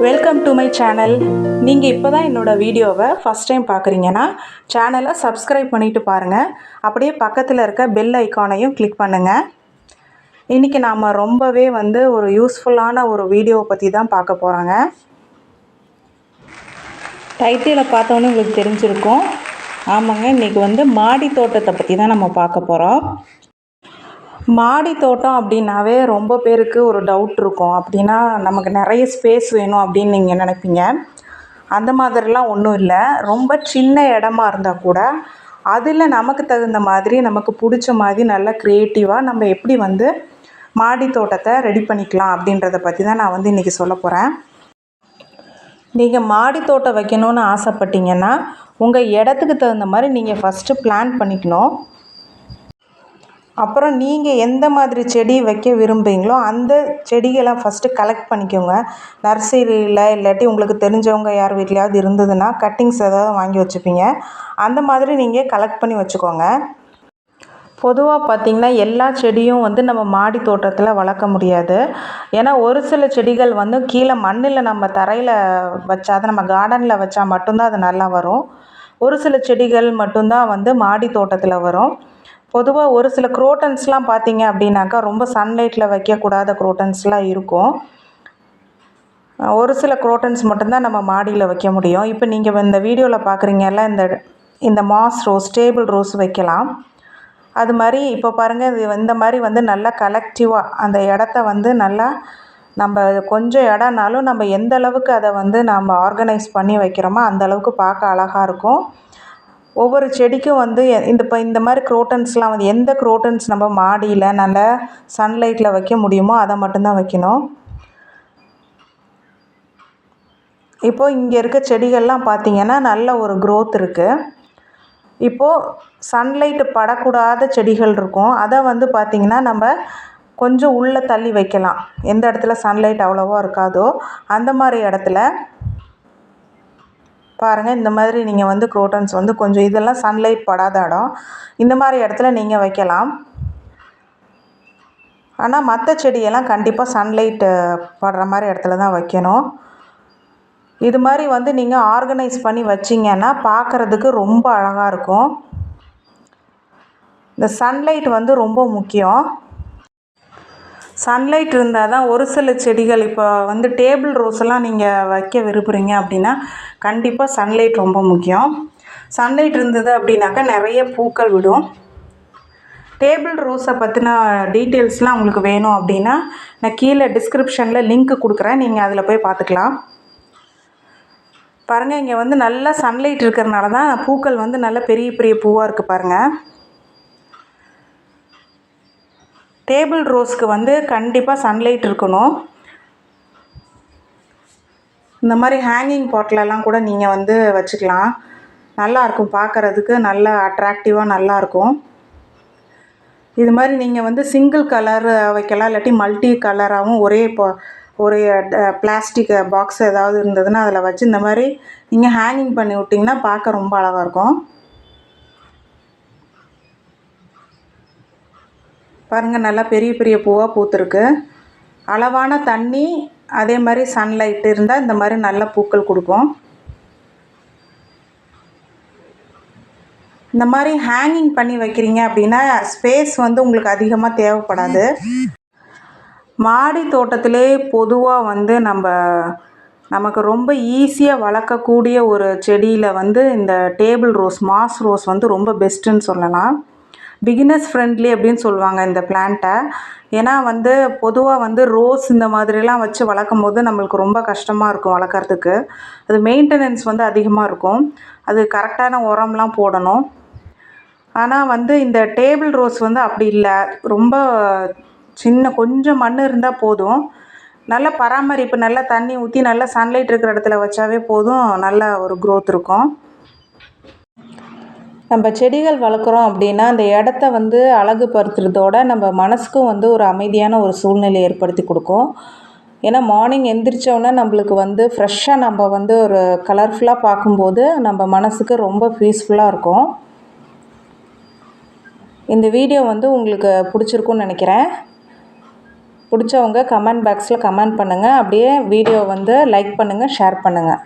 Welcome to my channel. நீங்கள் இப்போ தான் என்னோடய வீடியோவை ஃபஸ்ட் டைம் பார்க்குறீங்கன்னா சேனலை சப்ஸ்கிரைப் பண்ணிவிட்டு பாருங்கள். அப்படியே பக்கத்தில் இருக்க பெல் ஐக்கானையும் கிளிக் பண்ணுங்கள். இன்றைக்கி நாம் ரொம்பவே ஒரு யூஸ்ஃபுல்லான ஒரு வீடியோவை பற்றி தான் பார்க்க போகிறோங்க. டைட்டிலை பார்த்தோன்னே உங்களுக்கு தெரிஞ்சிருக்கும். ஆமாங்க, இன்றைக்கி மாடி தோட்டத்தை பற்றி தான் நம்ம பார்க்க போகிறோம். மாடி தோட்டம் அப்படின்னாவே ரொம்ப பேருக்கு ஒரு டவுட் இருக்கும். அப்படின்னா நமக்கு நிறைய ஸ்பேஸ் வேணும் அப்படின்னு நீங்கள் நினைப்பீங்க. அந்த மாதிரிலாம் ஒன்றும் இல்லை. ரொம்ப சின்ன இடமா இருந்தால் கூட அதில் நமக்கு தகுந்த மாதிரி நமக்கு பிடிச்ச மாதிரி நல்லா க்ரியேட்டிவாக நம்ம எப்படி மாடி தோட்டத்தை ரெடி பண்ணிக்கலாம் அப்படின்றத பற்றி தான் நான் இன்றைக்கி சொல்ல போகிறேன். நீங்கள் மாடி தோட்டம் வைக்கணும்னு ஆசைப்பட்டீங்கன்னா உங்கள் இடத்துக்கு தகுந்த மாதிரி நீங்கள் ஃபஸ்ட்டு பிளான் பண்ணிக்கணும். அப்புறம் நீங்கள் எந்த மாதிரி செடி வைக்க விரும்புகிறீங்களோ அந்த செடிகளை ஃபஸ்ட்டு கலெக்ட் பண்ணிக்கோங்க. நர்சரியில் இல்லாட்டி உங்களுக்கு தெரிஞ்சவங்க யார் வீட்லையாவது இருந்ததுன்னா கட்டிங்ஸ் ஏதாவது வாங்கி வச்சுப்பீங்க. அந்த மாதிரி நீங்கள் கலெக்ட் பண்ணி வச்சுக்கோங்க. பொதுவாக பார்த்திங்கன்னா எல்லா செடியும் நம்ம மாடி தோட்டத்தில் வளர்க்க முடியாது. ஏன்னா ஒரு சில செடிகள் கீழே மண்ணில் நம்ம தரையில் வச்சா அதை நம்ம கார்டனில் வச்சா மட்டும்தான் அது நல்லா வரும். ஒரு சில செடிகள் மட்டும்தான் மாடி தோட்டத்தில் வரும். பொதுவாக ஒரு சில குரோட்டன்ஸ்லாம் பார்த்திங்க அப்படின்னாக்கா ரொம்ப சன்லைட்டில் வைக்கக்கூடாத குரோட்டன்ஸ்லாம் இருக்கும். ஒரு சில குரோட்டன்ஸ் மட்டும்தான் நம்ம மாடியில் வைக்க முடியும். இப்போ நீங்கள் இந்த வீடியோவில் பார்க்குறீங்கல்ல, இந்த மாஸ் ரோஸ், டேபிள் ரோஸ் வைக்கலாம். அது மாதிரி இப்போ பாருங்கள், இது இந்த மாதிரி நல்லா கலெக்டிவாக அந்த இடத்த நல்லா நம்ம கொஞ்சம் இடம்னாலும் நம்ம எந்த அளவுக்கு அதை நம்ம ஆர்கனைஸ் பண்ணி வைக்கிறோமோ அந்த அளவுக்கு பார்க்க அழகாக இருக்கும். ஒவ்வொரு செடிக்கும் இந்த மாதிரி குரோட்டன்ஸ்லாம் எந்த குரோட்டன்ஸ் நம்ம மாடியில் நல்லா சன்லைட்டில் வைக்க முடியுமோ அதை மட்டும்தான் வைக்கணும். இப்போது இங்கே இருக்க செடிகள்லாம் பார்த்திங்கன்னா நல்ல ஒரு க்ரோத் இருக்குது. இப்போது சன்லைட்டு படக்கூடாத செடிகள் இருக்கும். அதை பார்த்திங்கன்னா நம்ம கொஞ்சம் உள்ளே தள்ளி வைக்கலாம். எந்த இடத்துல சன்லைட் அவ்வளோவா இருக்காதோ அந்த மாதிரி இடத்துல பாருங்கள், இந்த மாதிரி நீங்கள் குரோட்டன்ஸ் கொஞ்சம் இதெல்லாம் சன்லைட் படாத இடம், இந்த மாதிரி இடத்துல நீங்கள் வைக்கலாம். ஆனால் மற்ற செடியெல்லாம் கண்டிப்பாக சன்லைட்டு படுற மாதிரி இடத்துல தான் வைக்கணும். இது மாதிரி நீங்கள் ஆர்கனைஸ் பண்ணி வச்சிங்கன்னா பார்க்குறதுக்கு ரொம்ப அழகாக இருக்கும். இந்த சன்லைட் ரொம்ப முக்கியம். சன்லைட் இருந்தால் தான் ஒரு சில செடிகள் இப்போ டேபிள் ரோஸெல்லாம் நீங்கள் வைக்க விரும்புகிறீங்க அப்படின்னா கண்டிப்பாக சன்லைட் ரொம்ப முக்கியம். சன்லைட் இருந்தது அப்படின்னாக்கா நிறைய பூக்கள் விடும். டேபிள் ரோஸை பற்றின டீட்டெயில்ஸ்லாம் உங்களுக்கு வேணும் அப்படின்னா நான் கீழே டிஸ்கிரிப்ஷனில் லிங்க் கொடுக்குறேன், நீங்கள் அதில் போய் பார்த்துக்கலாம். பாருங்கள், இங்கே நல்லா சன்லைட் இருக்கிறனால தான் பூக்கள் நல்ல பெரிய பெரிய பூவாக இருக்குது பாருங்கள். டேபிள் ரோஸ்க்கு கண்டிப்பாக சன்லைட் இருக்கணும். இந்த மாதிரி ஹேங்கிங் பாட்டிலெல்லாம் கூட நீங்கள் வச்சுக்கலாம். நல்லாயிருக்கும், பார்க்குறதுக்கு நல்லா அட்ராக்டிவாக நல்லாயிருக்கும். இது மாதிரி நீங்கள் சிங்கிள் கலர் வைக்கலாம், இல்லாட்டி மல்டி கலராகவும் ஒரே பிளாஸ்டிக் பாக்ஸ் ஏதாவது இருந்ததுன்னா அதில் வச்சு இந்த மாதிரி நீங்கள் ஹேங்கிங் பண்ணி விட்டிங்கன்னா பார்க்க ரொம்ப அழகாக இருக்கும். பாருங்கள், நல்லா பெரிய பெரிய பூவாக பூத்துருக்கு. அளவான தண்ணி அதே மாதிரி சன்லைட் இருந்தால் இந்த மாதிரி நல்ல பூக்கள் கொடுக்கும். இந்த மாதிரி ஹேங்கிங் பண்ணி வைக்கிறீங்க அப்படின்னா ஸ்பேஸ் உங்களுக்கு அதிகமாக தேவைப்படாது. மாடி தோட்டத்திலே பொதுவாக நமக்கு ரொம்ப ஈஸியாக வளர்க்கக்கூடிய ஒரு செடியில் இந்த டேபிள் ரோஸ், மாஸ் ரோஸ் ரொம்ப பெஸ்ட்டுன்னு சொல்லலாம். பிகினர்ஸ் ஃப்ரெண்ட்லி அப்படின்னு சொல்லுவாங்க இந்த பிளான்ட்டை. ஏன்னா பொதுவாக ரோஸ் இந்த மாதிரிலாம் வச்சு வளர்க்கும் போது நம்மளுக்கு ரொம்ப கஷ்டமாக இருக்கும் வளர்க்குறதுக்கு. அது மெயின்டெனன்ஸ் அதிகமாக இருக்கும். அது கரெக்டான உரம்லாம் போடணும். ஆனால் இந்த டேபிள் ரோஸ் அப்படி இல்லை. ரொம்ப கொஞ்சம் மண் இருந்தால் போதும். நல்ல பராமரிப்பு, நல்லா தண்ணி ஊற்றி நல்லா சன்லைட் இருக்கிற இடத்துல வச்சாவே போதும், நல்ல ஒரு க்ரோத் இருக்கும். நம்ம செடிகள் வளர்க்குறோம் அப்படின்னா அந்த இடத்த அழகுபடுத்துறதோட நம்ம மனசுக்கும் ஒரு அமைதியான ஒரு சூழ்நிலை ஏற்படுத்தி கொடுக்கும். ஏன்னா மார்னிங் எந்திரிச்சோன்னே நம்மளுக்கு ஃப்ரெஷ்ஷாக நம்ம ஒரு கலர்ஃபுல்லாக பார்க்கும்போது நம்ம மனசுக்கு ரொம்ப பீஸ்ஃபுல்லாக இருக்கும். இந்த வீடியோ உங்களுக்கு பிடிச்சிருக்குன்னு நினைக்கிறேன். பிடிச்சவங்க கமெண்ட் பாக்ஸில் கமெண்ட் பண்ணுங்கள். அப்படியே வீடியோ வந்து லைக் பண்ணுங்கள், ஷேர் பண்ணுங்கள்.